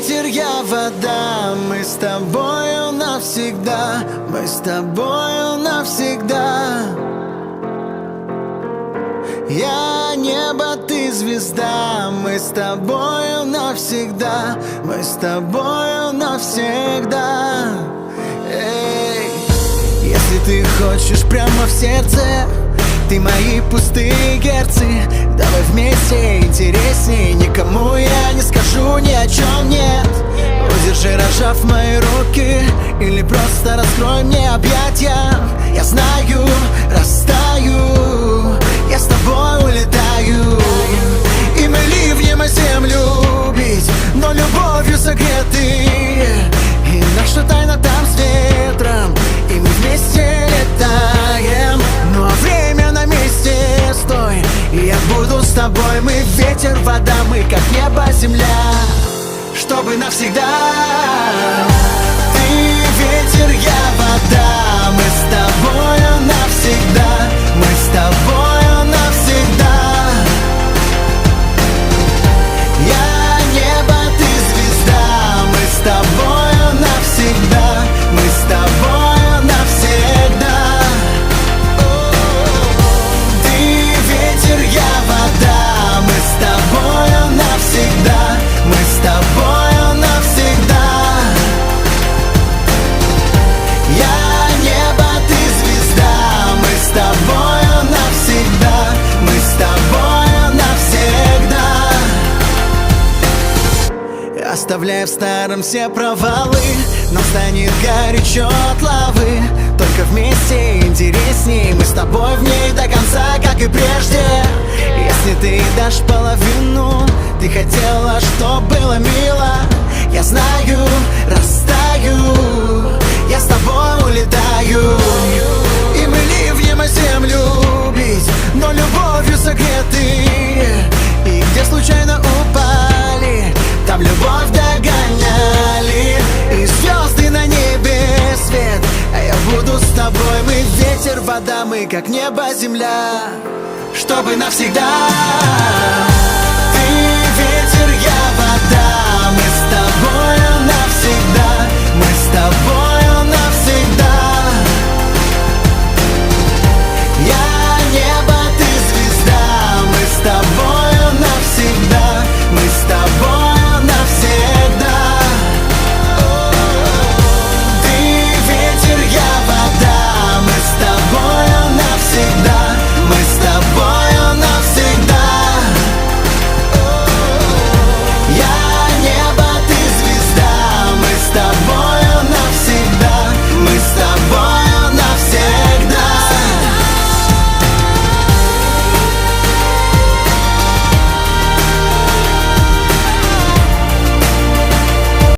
ветер, я вода. Мы с тобою навсегда. Мы с тобою навсегда. Я небо, ты звезда. Мы с тобою навсегда. Мы с тобою навсегда. Эй. Если ты хочешь прямо в сердце, ты мои пустые герцы. Давай вместе, интересней. Никому я не скажу ни о чем нет. Удержи, разжав мои руки, или просто раскрой мне объятия. Я знаю, растаю, я с тобой улетаю. И мы ливнем о землю бить, но любовью согреты. И наша тайна там с ветром, и мы вместе летаем. Ну а время на месте, стой, и я буду с тобой. Мы ветер, вода, мы как небо, земля, чтобы навсегда. Ты ветер, я вода. Мы с тобою навсегда. Мы с тобою навсегда. Я небо, ты звезда. Мы с тобою навсегда. Мы с тобою навсегда. Ты ветер, я вода. Мы с тобою навсегда. Мы с тобою навсегда. Я небо, ты звезда. Мы с тобою навсегда. Мы с тобою навсегда. Оставляя в старом все провалы, нам станет горячо от лавы. Только вместе интересней. Мы с тобой в ней до конца, как и прежде. Если ты дашь половину, ты хотела, чтоб было мило. Я знаю, растаю, я с тобой улетаю. И мы ливнем о землю бить, но любовью согреты. И где случайно упали, там любовь догоняли. И звезды на небе свет, а я буду с тобой. Мы ветер, вода, мы как небо, земля, чтобы навсегда.